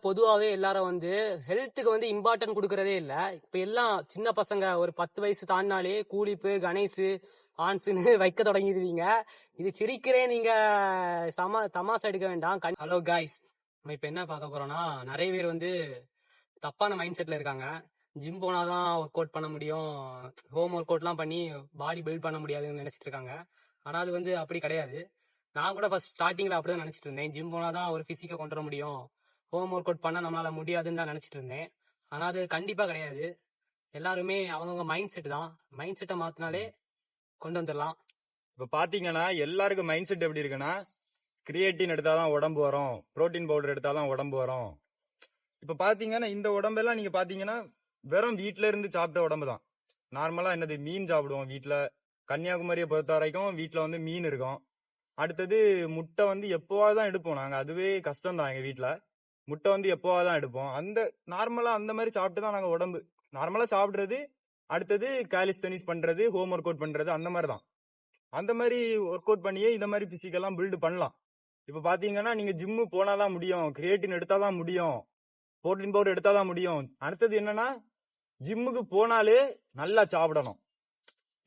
பொதுவாவே எல்லாரும் வந்து ஹெல்த்துக்கு வந்து இம்பார்ட்டன்ட் குடுக்கறதே இல்ல. இப்ப எல்லாம் சின்ன பசங்க ஒரு 10 வயசு தாண்டுனாலே கூலிப்பு, கணேசு, ஆன்ஸ்ன்னு வைக்க தொடங்கிருவீங்க. இது சிரிக்கிறே நீங்க தமாஷா எடுக்க வேண்டாம். ஹலோ காய்ஸ், நம்ம இப்ப என்ன பார்க்க போறோம்னா, நெறைய பேர் வந்து தப்பான மைண்ட் செட்ல இருக்காங்க. ஜிம் போனாதான் ஒர்க் அவுட் பண்ண முடியும், ஹோம் ஒர்க் அவுட்லாம் பண்ணி பாடி பில்ட் பண்ண முடியாதுன்னு நினைச்சிட்டு இருக்காங்க. ஆனா அது வந்து அப்படி கிடையாது. நான் கூட ஃபர்ஸ்ட் ஸ்டார்டிங்ல அப்படிதான் நினைச்சிட்டு இருந்தேன். ஜிம் போனாதான் ஒரு பிசிக்கை கொண்டு வர முடியும், ஹோம் ஒர்க் அவுட் பண்ண நம்மளால முடியாதுன்னு தான் நினைச்சிட்டு இருந்தேன். ஆனா அது கண்டிப்பா கிடையாது. எல்லாருமே அவங்கவுங்க மைண்ட் செட் தான். மைண்ட் செட்டை மாத்தினாலே கொண்டு வந்துடலாம். இப்ப பாத்தீங்கன்னா எல்லாருக்கும் மைண்ட் செட் எப்படி இருக்குன்னா, கிரியேட்டின் எடுத்தாதான் உடம்பு வரும், புரோட்டீன் பவுடர் எடுத்தாதான் உடம்பு வரும். இப்ப பாத்தீங்கன்னா இந்த உடம்பெல்லாம் நீங்க பாத்தீங்கன்னா வெறும் வீட்ல இருந்து சாப்பிட்ட உடம்பு தான். நார்மலா என்னது மீன் சாப்பிடுவோம் வீட்ல. கன்னியாகுமரியை பொறுத்த வரைக்கும் வீட்ல வந்து மீன் இருக்கும். அடுத்தது முட்டை வந்து எப்போவாதான் தான் எடுப்போம் நாங்க. அதுவே கஷ்டம் தான் எங்க வீட்ல. முட்டை வந்து எப்போவாதான் தான் எடுப்போம். அந்த நார்மலா அந்த மாதிரி சாப்பிட்டு தான் நாங்க உடம்பு நார்மலா சாப்பிடுறது. அடுத்தது காலிஸ்தனிஸ் பண்றது, ஹோம் ஒர்க் அவுட் பண்றது, அந்த மாதிரி தான். அந்த மாதிரி ஒர்க் அவுட் பண்ணியே இந்த மாதிரி பிசிக்கெல்லாம் பில்டு பண்ணலாம். இப்ப பாத்தீங்கன்னா நீங்க ஜிம்மு போனாதான் முடியும், கிரியேட்டின் எடுத்தாதான் முடியும், புரோட்டீன் பவுடர் எடுத்தாதான் முடியும். அடுத்தது என்னன்னா, ஜிம்முக்கு போனாலே நல்லா சாப்பிடணும்.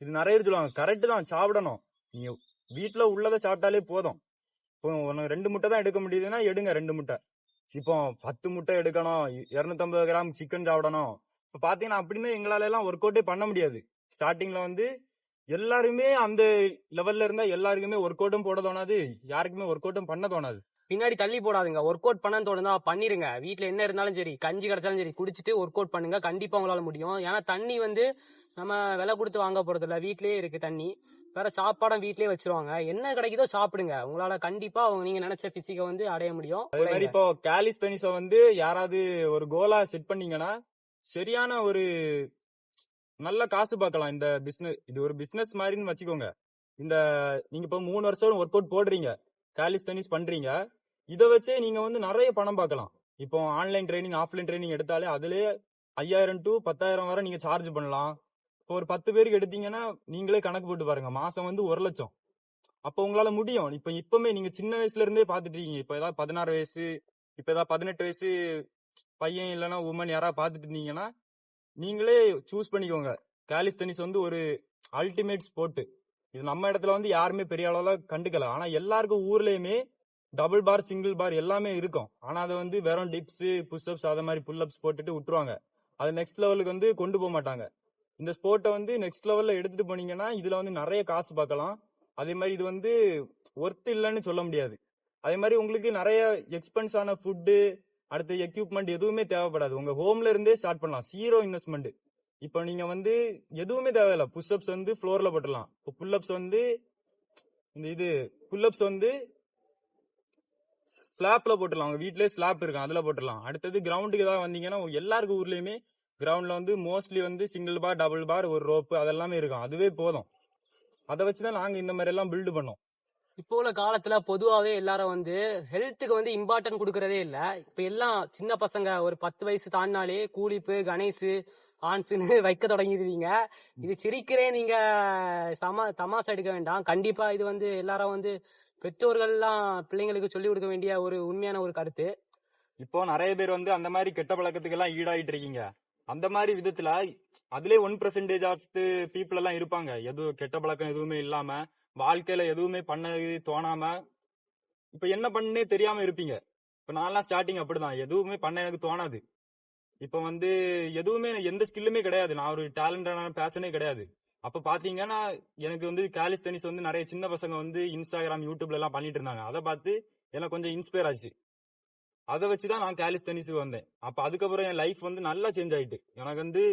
இது நிறைய பேர் சொல்லுவாங்க, கரெக்ட் தான், சாப்பிடணும். நீங்க வீட்டுல உள்ளதை சாப்பிட்டாலே போதும். இப்போ 2 முட்டை தான் எடுக்க முடியுதுன்னா எடுங்க 2 முட்டை. இப்போ 10 முட்டை எடுக்கணும், 250 கிராம் சிக்கன் சாப்பிடணும். இப்ப பாத்தீங்கன்னா அப்படின்னு எங்களால எல்லாம் ஒர்க் அவுட்டே பண்ண முடியாது. ஸ்டார்டிங்ல வந்து எல்லாருமே அந்த லெவல்ல இருந்தா எல்லாருக்குமே ஒர்க் அவுட்டும் போட தோணாது, யாருக்குமே ஒர்க் அவுட்டும் பண்ண தோணாது. பின்னாடி தள்ளி போடாதுங்க. ஒர்க் அவுட் பண்ண தோணுதா பண்ணிருங்க. வீட்டுல என்ன இருந்தாலும் சரி, கஞ்சி கிடைச்சாலும் சரி குடிச்சிட்டு ஒர்க் அவுட் பண்ணுங்க. கண்டிப்பா உங்களால முடியும். ஏன்னா தண்ணி வந்து நம்ம விலை கொடுத்து வாங்க போறது இல்ல, வீட்லயே இருக்கு தண்ணி. வேற சாப்பாடும் வீட்லயே வச்சிருவாங்க. என்ன கிடைக்குதோ சாப்பிடுங்க. உங்களால கண்டிப்பா நீங்க நினைச்ச பிசிக்கை வந்து அடைய முடியும். அதே மாதிரி இப்போ காலிஸ்தனிஸ வந்து யாராவது ஒரு கோலா செட் பண்ணீங்கன்னா சரியான ஒரு நல்ல காசு பார்க்கலாம். இந்த பிசினஸ் இது ஒரு பிசினஸ் மாதிரின்னு வச்சுக்கோங்க. இந்த நீங்க இப்போ 3 வருஷம் ஒர்க் அவுட் போடுறீங்க, காலிஸ்தனிஸ் பண்றீங்க, இதை வச்சே நீங்க வந்து நிறைய பணம் பார்க்கலாம். இப்போ ஆன்லைன் ட்ரைனிங், ஆஃப்லைன் ட்ரைனிங் எடுத்தாலே அதுலயே 5000 to 10,000 வரை நீங்க சார்ஜ் பண்ணலாம். இப்போ ஒரு 10 பேருக்கு எடுத்தீங்கன்னா நீங்களே கணக்கு போட்டு பாருங்க, மாசம் வந்து 1 லட்சம். அப்ப உங்களால முடியும். இப்பமே நீங்க சின்ன வயசுல இருந்தே பாத்துட்டு இருக்கீங்க. இப்ப ஏதாவது 16 வயசு, இப்ப ஏதாவது 18 வயசு பையன் இல்லைன்னா உமன் யாராவது பாத்துட்டு இருந்தீங்கன்னா நீங்களே சூஸ் பண்ணிக்கோங்க. காலிஸ்தனிஸ் வந்து ஒரு அல்டிமேட் ஸ்போர்ட். இது நம்ம இடத்துல வந்து யாருமே பெரிய அளவுல கண்டுக்கல. ஆனா எல்லாருக்கும் ஊர்லயுமே டபுள் பார், சிங்கிள் பார் எல்லாமே இருக்கும். ஆனா அதை வந்து வெறும் டிப்ஸ், புஷ்அப்ஸ், அத மாதிரி புல் அப்ஸ் போட்டுட்டு விட்டுருவாங்க. அது நெக்ஸ்ட் லெவலுக்கு வந்து கொண்டு போக மாட்டாங்க. இந்த ஸ்போர்ட்டை வந்து நெக்ஸ்ட் லெவல்ல எடுத்துட்டு போனீங்கன்னா இதுல வந்து நிறைய காசு பார்க்கலாம். அதே மாதிரி இது வந்து ஒர்த் இல்லைன்னு சொல்ல முடியாது. அதே மாதிரி உங்களுக்கு நிறைய எக்ஸ்பென்ஸான ஃபுட்டு, அடுத்த எக்யூப்மெண்ட் எதுவுமே தேவைப்படாது. உங்க ஹோம்ல இருந்தே ஸ்டார்ட் பண்ணலாம், 0 இன்வெஸ்ட்மெண்ட். இப்போ நீங்க வந்து எதுவுமே தேவையில்ல. புஷ்அப்ஸ் வந்து ஃப்ளோர்ல போட்டுடலாம். இப்போ புல்அப்ஸ் வந்து புல்அப்ஸ் வந்து ஸ்லாப்ல போட்டுடலாம். உங்க வீட்லயே ஸ்லாப் இருக்கும், அதுல போட்டுடலாம். அடுத்தது கிரவுண்டுக்கு ஏதாவது வந்தீங்கன்னா எல்லாருக்கும் ஊர்லயுமே கிரவுண்ட்ல வந்து மோஸ்ட்லி வந்து சிங்கிள் பார், டபுள் பார், ஒரு ரோப்பு அதெல்லாமே இருக்கும். அதுவே போதும். அதை வச்சுதான் நாங்க இந்த மாதிரி எல்லாம் பில்டு பண்ணோம். இப்போ உள்ள காலத்துல பொதுவாவே எல்லாரும் வந்து ஹெல்த்துக்கு வந்து இம்பார்ட்டன்ட் குடுக்கறதே இல்ல. இப்ப எல்லாம் சின்ன பசங்க ஒரு 10 வயசு தாண்டினாலே கூலிப்பு, கணேசு, ஆன்ஸ்ன்னு வைக்க தொடங்கிருவீங்க. இது சிரிக்கிறே நீங்க தமாஷா எடுக்க வேண்டாம். கண்டிப்பா இது வந்து எல்லாரும் வந்து பெற்றோர்கள்லாம் பிள்ளைங்களுக்கு சொல்லி கொடுக்க வேண்டிய ஒரு உண்மையான ஒரு கருத்து. இப்போ நிறைய பேர் வந்து அந்த மாதிரி கெட்ட பழக்கத்துக்கு எல்லாம் ஈடாயிட்டு இருக்கீங்க. அந்த மாதிரி விதத்துல அதுலயே 1% ஆஃப் பீப்புள் எல்லாம் இருப்பாங்க, எதுவும் கெட்ட பழக்கம் எதுவுமே இல்லாம வாழ்க்கையில எதுவுமே பண்ண தோணாம இப்ப என்ன பண்ணே தெரியாம இருப்பீங்க. இப்ப நான்லாம் ஸ்டார்டிங் அப்படிதான், எதுவுமே பண்ண எனக்கு தோணாது. இப்ப வந்து எதுவுமே எந்த ஸ்கில்லுமே கிடையாது, நான் ஒரு டேலண்டான பேஷனே கிடையாது. அப்ப பாத்தீங்கன்னா எனக்கு வந்து காலிஸ்தனிஸ் வந்து நிறைய சின்ன பசங்க வந்து இன்ஸ்டாகிராம், யூடியூப்ல எல்லாம் பண்ணிட்டு இருந்தாங்க. அதை பார்த்து எனக்கு கொஞ்சம் இன்ஸ்பயர் ஆச்சு. அதை வச்சுதான் நான் காலிஸ்தனிஸுக்கு வந்தேன். அப்ப அதுக்கப்புறம் என் லைஃப் வந்து நல்லா சேஞ்ச் ஆயிட்டு. எனக்கு வந்து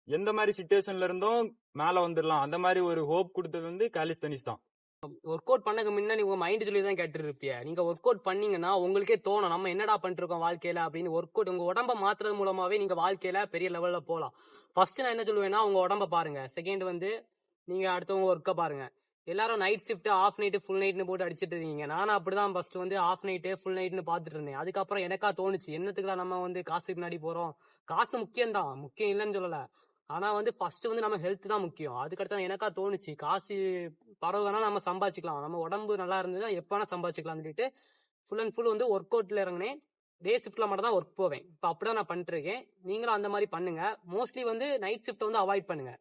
எந்த மாதிரி சிச்சுவேஷன்ல இருந்தும் மேல வந்துடலாம், அந்த மாதிரி ஒரு ஹோப் கொடுத்தது வந்து காலிஸ்தனிஸ் தான். ஒர்க் அவுட் பண்ணக்கு முன்னாடி உங்க மைண்ட் சொல்லி தான் கேட்டு இருப்பிய. நீங்க ஒர்க் அவுட் பண்ணீங்கன்னா உங்களுக்கே தோணும், நம்ம என்னடா பண்ணிட்டு இருக்கோம் வாழ்க்கையில அப்படின்னு. ஒர்க் அவுட் உங்க உடம்ப மாத்துறது மூலமாவே நீங்க வாழ்க்கையில பெரிய லெவல்ல போலாம். ஃபர்ஸ்ட் நான் என்ன சொல்லுவேன்னா, உங்க உடம்ப பாருங்க. செகண்ட் வந்து நீங்க அடுத்தவங்க ஒர்க்க பாருங்க. எல்லாரும் night shift, off night, full நைட்னு போட்டு அடிச்சிட்டு இருக்கீங்க. நானும் அப்படிதான் ஃபர்ஸ்ட் வந்து ஆஃப் நைட்டு, ஃபுல் நைட்னு பாத்துட்டு இருந்தேன். அதுக்கப்புறம் எனக்கா தோணுச்சு, என்னத்துக்குலாம் நம்ம வந்து காசு பின்னாடி போறோம். காசு முக்கியம் தான், முக்கியம் இல்லைன்னு சொல்லல. ஆனா வந்து ஃபர்ஸ்ட் வந்து நம்ம ஹெல்த் தான் முக்கியம். அதுக்கடுத்து எனக்கா தோணுச்சு, காசு பரவ வேணா நம்ம சம்பாதிச்சுக்கலாம், நம்ம உடம்பு நல்லா இருந்ததுன்னா எப்ப வேணா சம்பாதிச்சுக்கலாம்னு சொல்லிட்டு ஃபுல் அண்ட் ஃபுல் வந்து ஒர்க் அவுட்ல இறங்கினேன். டே ஷிஃப்ட்ல மட்டும் தான் ஒர்க் போவேன். இப்ப அப்படிதான் நான் பண்ணிட்டு இருக்கேன். நீங்களும் அந்த மாதிரி பண்ணுங்க. மோஸ்ட்லி வந்து நைட் ஷிஃப்ட் வந்து அவாய்ட் பண்ணுங்க.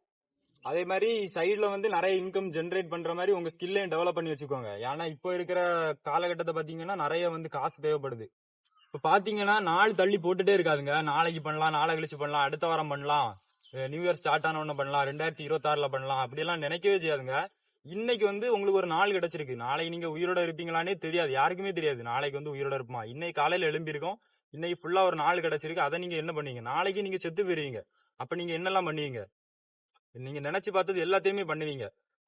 அதே மாதிரி சைடுல வந்து நிறைய இன்கம் ஜென்ரேட் பண்ற மாதிரி உங்க ஸ்கில்லையும் டெவலப் பண்ணி வச்சுக்கோங்க. ஏன்னா இப்போ இருக்கிற காலகட்டத்தை பாத்தீங்கன்னா நிறைய வந்து காசு தேவைப்படுது. இப்ப பாத்தீங்கன்னா நாள் தள்ளி போட்டுட்டே இருக்காதுங்க. நாளைக்கு பண்ணலாம், நாளை கழிச்சு பண்ணலாம், அடுத்த வாரம் பண்ணலாம், நியூ இயர் ஸ்டார்ட் ஆன உடனே பண்ணலாம், 2026ல பண்ணலாம், அப்படியெல்லாம் நினைக்கவே செய்யாதுங்க. இன்னைக்கு வந்து உங்களுக்கு ஒரு நாள் கிடைச்சிருக்கு. நாளைக்கு நீங்க உயிரோட இருப்பீங்களானே தெரியாது, யாருக்குமே தெரியாது நாளைக்கு வந்து உயிரோட இருப்போமா. இன்னைக்கு காலையில எழும்பியிருக்கோம், இன்னைக்கு ஃபுல்லா ஒரு நாள் கிடைச்சிருக்கு. அதை நீங்க என்ன பண்ணுவீங்க? நாளைக்கு நீங்க செத்து போயிருவீங்க. அப்ப நீங்க என்னெல்லாம் பண்ணுவீங்க? நீங்க நினைச்சு பார்த்தது எல்லாத்தையுமே பண்ணுவீங்க.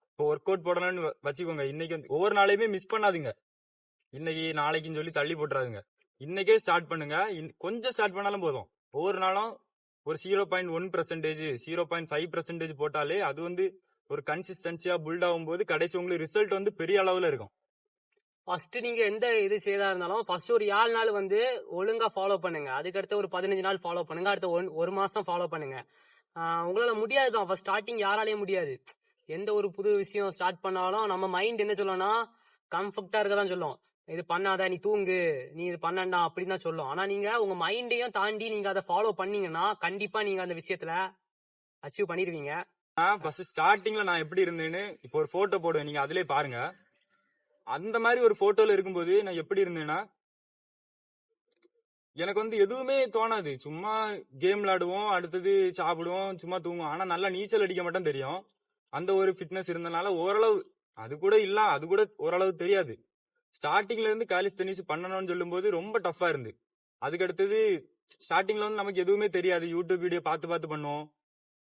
இப்போ ஒர்க் அவுட் போடணும்னு வச்சுக்கோங்க. இன்னைக்கு வந்து ஒவ்வொரு நாளையுமே மிஸ் பண்ணாதீங்க. இன்னைக்கு நாளைக்குன்னு சொல்லி தள்ளி போட்டுறாதுங்க. இன்னைக்கே ஸ்டார்ட் பண்ணுங்க. கொஞ்சம் ஸ்டார்ட் பண்ணாலும் போதும். ஒவ்வொரு நாளும் ஒரு 0.1%, 0.5% போட்டாலே அது வந்து ஒரு கன்சிஸ்டன்சியா பில்ட் ஆகும்போது கடைசி உங்களுக்கு ரிசல்ட் வந்து பெரிய அளவுல இருக்கும். ஃபர்ஸ்ட் நீங்க எந்த இது செய்தா இருந்தாலும் ஃபர்ஸ்ட் ஒரு 7 நாள் வந்து ஒழுங்கா ஃபாலோ பண்ணுங்க. அதுக்கடுத்து ஒரு 15 நாள் ஃபாலோ பண்ணுங்க. அடுத்த ஒரு மாசம் ஃபாலோ பண்ணுங்க. உங்களால முடியாது தான். ஃபர்ஸ்ட் ஸ்டார்டிங் யாராலையும் முடியாது. எந்த ஒரு புது விஷயம் ஸ்டார்ட் பண்ணாலும் நம்ம மைண்ட் என்ன சொல்லும்னா கம்ஃபர்ட்டா இருக்க தான் சொல்லும். இது பண்ணாத, நீ தூங்கு, நீ இது பண்ணண்டா அப்படின்னு தான் சொல்லும். ஆனா நீங்க உங்க மைண்டையும் தாண்டி நீங்க அதை ஃபாலோ பண்ணீங்கன்னா கண்டிப்பா நீங்க அந்த விஷயத்துல அச்சீவ் பண்ணிருவீங்க. ஃபர்ஸ்ட் ஸ்டார்டிங்ல நான் எப்படி இருந்தேன்னு இப்போ ஒரு போட்டோ போடுவேன், நீங்க அதிலே பாருங்க. அந்த மாதிரி ஒரு போட்டோல இருக்கும்போது நான் எப்படி இருந்தேன்னா, எனக்கு வந்து எதுவுமே தோணாது. சும்மா கேம் விளையாடுவோம், அடுத்தது சாப்பிடுவோம், சும்மா தூங்குவோம். ஆனா நல்லா நீச்சல் அடிக்க மட்டும் தெரியும். அந்த ஒரு ஃபிட்னஸ் இருந்தனால ஓரளவு, அது கூட இல்ல, அது கூட ஓரளவு தெரியாது. ஸ்டார்டிங்ல இருந்து காலிஸ்தெனிக்ஸ் பண்ணணும்னு சொல்லும்போது ரொம்ப டஃபா இருந்து. அதுக்கு அடுத்தது ஸ்டார்டிங்ல வந்து நமக்கு எதுவுமே தெரியாது. யூடியூப் வீடியோ பார்த்து பார்த்து பண்ணுவோம்.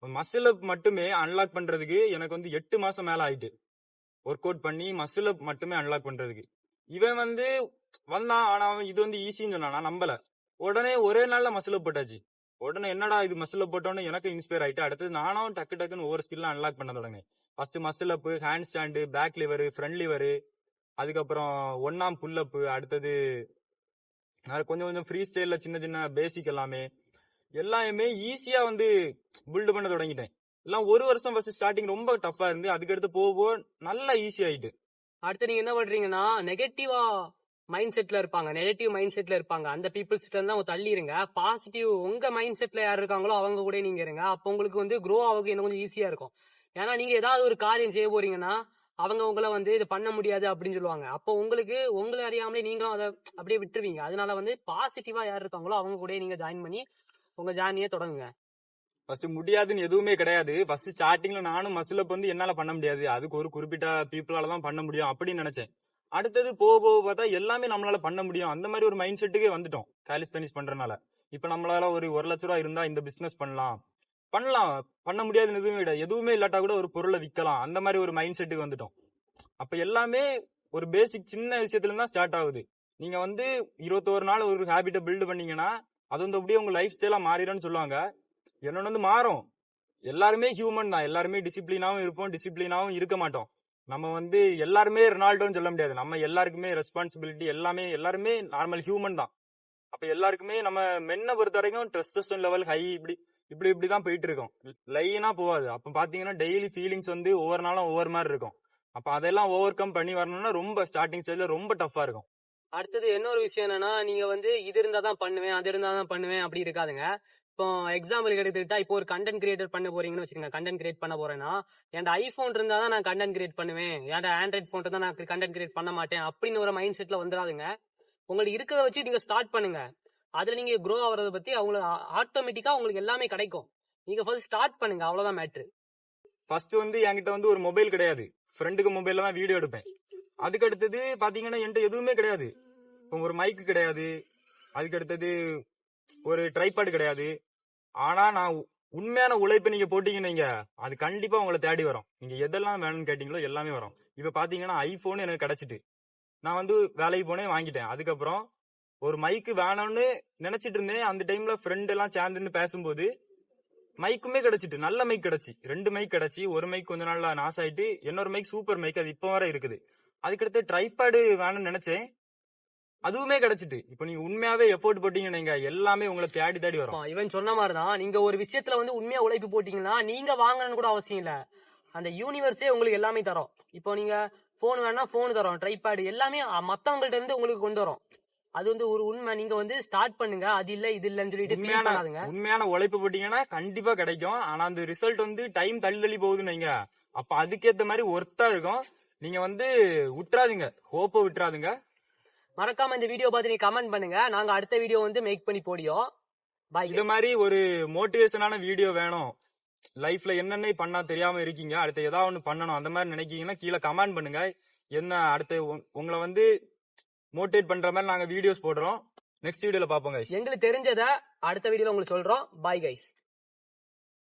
மசில் அப் மட்டுமே அன்லாக் பண்றதுக்கு எனக்கு வந்து 8 மாசம் மேல ஆயிட்டு. ஒர்க் அவுட் பண்ணி மசில் அப் மட்டுமே அன்லாக் பண்றதுக்கு. இவன் வந்து வந்தான், ஆனா அவன் இது வந்து ஈஸின்னு சொன்னான். நான் நம்பல. உடனே ஒரே நாள்ல மசில் அப் போட்டாச்சு. உடனே என்னடா இது மசில் அப் போட்டோன்னு எனக்கு இன்ஸ்பயர் ஆயிட்டு அடுத்தது நானும் டக்கு டக்குன்னு ஒவ்வொரு ஸ்கில்லாம் அன்லாக் பண்ண தொடங்க. First muscle up, handstand, back lever, front lever, அதுக்கப்புறம் ஒன்னாம் புல் அப், அடுத்தது கொஞ்சம் கொஞ்சம் ஃப்ரீ ஸ்டைல்ல சின்ன சின்ன பேசிக் எல்லாமே ஈஸியா வந்து பில்ட் பண்ண தொடங்கிட்டேன். எல்லாம் ஒரு வருஷம் ஃபர்ஸ்ட் ஸ்டார்டிங் ரொம்ப டஃபா இருந்து அதுக்கடுத்து போக நல்லா ஈஸி ஆயிட்டு. அடுத்து நீங்க என்ன பண்றீங்கன்னா நெகட்டிவ் மைண்ட் செட்ல இருப்பாங்க. அந்த பீப்புள்ஸ் கிட்ட இருந்தா தள்ளி இருங்க. பாசிட்டிவ் உங்க மைண்ட் செட்ல யார் இருக்காங்களோ அவங்க கூட நீங்க இருங்க. அப்போ உங்களுக்கு வந்து க்ரோ ஆகுது இன்னும் கொஞ்சம் ஈஸியா இருக்கும். ஏன்னா நீங்க ஏதாவது ஒரு காரியம் செய்ய போறீங்கன்னா அவங்க உங்களை வந்து இது பண்ண முடியாது அப்படின்னு சொல்லுவாங்க. அப்போ உங்களுக்கு உங்களை அறியாமலே நீங்களும் அதை அப்படியே விட்டுருவீங்க. அதனால வந்து பாசிட்டிவா யார் இருக்காங்களோ அவங்க கூட நீங்க ஜாயின் பண்ணி உங்க ஜேர்னியை தொடங்குங்க. ஃபர்ஸ்ட் முடியாதுன்னு எதுவுமே கிடையாது. ஃபர்ஸ்ட் ஸ்டார்டிங்ல நானும் மசில் அப் வந்து என்னால பண்ண முடியாது, அதுக்கு ஒரு குறிப்பிட்ட பீப்புளால தான் பண்ண முடியும் அப்படின்னு நினைச்சேன். அடுத்தது போக போக பார்த்தா எல்லாமே நம்மளால பண்ண முடியும், அந்த மாதிரி ஒரு மைண்ட் செட்டுக்கே வந்துட்டோம் காலிஸ்தெனிக்ஸ் பண்றதுனால. இப்ப நம்மளால ஒரு 1,00,000 இருந்தா இந்த பிசினஸ் பண்ணலாம், பண்ண முடியாதுன்னு எதுவுமே கிடையாது. எதுவுமே இல்லாட்டா கூட ஒரு பொருளை விற்கலாம், அந்த மாதிரி ஒரு மைண்ட் செட்டுக்கு வந்துட்டோம். அப்ப எல்லாமே ஒரு பேசிக் சின்ன விஷயத்துல தான் ஸ்டார்ட் ஆகுது. நீங்க வந்து 21 நாள் ஒரு ஹேபிட்டை பில்ட் பண்ணீங்கன்னா அது வந்து அப்படியே உங்க லைஃப் ஸ்டைலா மாறிடும்னு சொல்லுவாங்க. என்னொன்னு வந்து மாறும். எல்லாருமே ஹியூமன் தான். எல்லாருமே டிசிப்ளினாவும் இருப்போம், டிசிப்ளினாவும் இருக்க மாட்டோம். நம்ம வந்து எல்லாருமே ரொனால்டோன்னு சொல்ல முடியாது. நம்ம எல்லாருக்குமே ரெஸ்பான்சிபிலிட்டி, எல்லாருமே நார்மல் ஹியூமன் தான். அப்ப எல்லாருக்குமே நம்ம மென்னை பொறுத்த வரைக்கும் டெஸ்டோஸ்டெரோன் லெவல் ஹை இப்படிதான் போயிட்டு இருக்கோம். லைனா போவாது. அப்ப பாத்தீங்கன்னா டெய்லி ஃபீலிங்ஸ் வந்து ஒவ்வொரு நாளும் ஒவ்வொரு மாதிரி இருக்கும். அப்ப அதெல்லாம் ஓவர் கம் பண்ணி வரணும்னா ரொம்ப ஸ்டார்டிங் ஸ்டேஜ்ல ரொம்ப டஃபா இருக்கும். அடுத்தது இன்னொரு விஷயம் என்னன்னா நீங்க வந்து இது இருந்தா தான் பண்ணுவேன், அது இருந்தா தான் பண்ணுவேன் அப்படி இருக்காதுங்க. இப்போ எக்ஸாம்பிள் எடுத்துக்கிட்டா இப்போ ஒரு கண்டென்ட் கிரியேட்டர் பண்ண போறீங்கன்னு வச்சுக்கோங்க. கண்டென்ட் கிரியேட் பண்ண போறேன்னா என் ஐபோன் இருந்தா தான் நான் கண்டென்ட் கிரியேட் பண்ணுவேன், என் ஆண்ட்ராய்ட் போன் இருந்தா நான் கண்டென்ட் கிரியேட் பண்ண மாட்டேன் அப்படின்னு ஒரு மைண்ட் செட்ல வந்துடாதுங்க. உங்களுக்கு இருக்கிறத வச்சு நீங்க ஸ்டார்ட் பண்ணுங்க. அதுல நீங்க க்ரோ ஆகுறத பத்தி அவங்களுக்கு ஆட்டோமேட்டிக்கா உங்களுக்கு எல்லாமே கிடைக்கும். நீங்க ஃபர்ஸ்ட் ஸ்டார்ட் பண்ணுங்க, அவ்வளவுதான் மேட்ரு. ஃபர்ஸ்ட் வந்து என்கிட்ட வந்து ஒரு மொபைல் கிடையாது. ஃப்ரெண்டுக்கு மொபைல்ல தான் வீடியோ எடுப்பேன். அதுக்கு அடுத்தது பாத்தீங்கன்னா என்கிட்ட எதுவுமே கிடையாது. ஒரு மைக்கு கிடையாது, அதுக்கு அடுத்தது ஒரு ட்ரைபாட் கிடையாது. ஆனா நான் உண்மையான உழைப்பு நீங்க போட்டீங்கன்னு அது கண்டிப்பா உங்களை தேடி வரும். நீங்க எதெல்லாம் வேணும்னு கேட்டீங்களோ எல்லாமே வரும். இப்ப பாத்தீங்கன்னா ஐபோன் எனக்கு கிடைச்சிட்டு நான் வந்து வேலைக்கு போனேன், வாங்கிட்டேன். அதுக்கப்புறம் ஒரு மைக்கு வேணும்னு நினைச்சிட்டு இருந்தேன். அந்த டைம்ல ஃப்ரெண்ட் எல்லாம் சேர்ந்து பேசும்போது மைக்குமே கிடைச்சிட்டு, நல்ல மைக் கிடைச்சி, 2 மைக் கிடைச்சி. ஒரு மைக் கொஞ்ச நாள்ல நாஸ் ஆயிட்டு, இன்னொரு மைக் சூப்பர் மைக், அது இப்ப வரை இருக்குது. அதுக்கடுத்து ட்ரைபாடு வேணும்னு நினைச்சேன், அதுவுமே கிடைச்சிட்டு. இப்ப நீங்க உண்மையாவே எஃபோர்ட் போட்டீங்கன்னா எல்லாமே உங்களை தேடி தேடி வரும். இவன் சொன்ன மாதிரிதான் நீங்க ஒரு விஷயத்துல வந்து உண்மையா உழைப்பு போட்டீங்கன்னா நீங்க வாங்கணும்னு கூட அவசியம் இல்ல, அந்த யூனிவர்ஸே உங்களுக்கு எல்லாமே தரும். இப்போ நீங்க போன் வேணா போன் தரும், ட்ரைபேட் எல்லாமே மத்தவங்கள்ட்ட இருந்து உங்களுக்கு கொண்டு வரும். அது வந்து ஒரு உண்மை. நீங்க வந்து ஸ்டார்ட் பண்ணுங்க, அது இல்ல இது இல்லன்னு சொல்லிட்டு feel உண்மையான பண்ணாதுங்க. உண்மையான உழைப்பு போட்டீங்கன்னா கண்டிப்பா கிடைக்கும். ஆனா அந்த ரிசல்ட் வந்து டைம் தள்ளி போகுதுன்னு வைங்க, அப்ப அதுக்கேத்த மாதிரி ஒர்த்தா இருக்கும். நீங்க வந்து விட்டுறாதீங்க, ஹோப்ப விட்டுறாதுங்க. மறக்காம இந்த வீடியோ பார்த்து நீங்க கமெண்ட் பண்ணுங்க. நாங்க அடுத்த வீடியோ வந்து மேக் பண்ணி போடியோம். பாய். இத மாதிரி ஒரு மோட்டிவேஷனான வீடியோ வேணும், லைஃப்ல என்னென்ன பண்ணா தெரியாம இருக்கீங்க, அடுத்து ஏதாவது ஒண்ணு பண்ணணும் அந்த மாதிரி நினைக்கீங்கன்னா கீழே கமெண்ட் பண்ணுங்க. என்ன அடுத்து உங்களை வந்து மோட்டிவேட் பண்ற மாதிரி நாங்க வீடியோஸ் போடுறோம். நெக்ஸ்ட் வீடியோல பாப்போம் guys. எங்களுக்கு தெரிஞ்சத அடுத்த வீடியோல உங்களுக்கு சொல்றோம். Bye guys.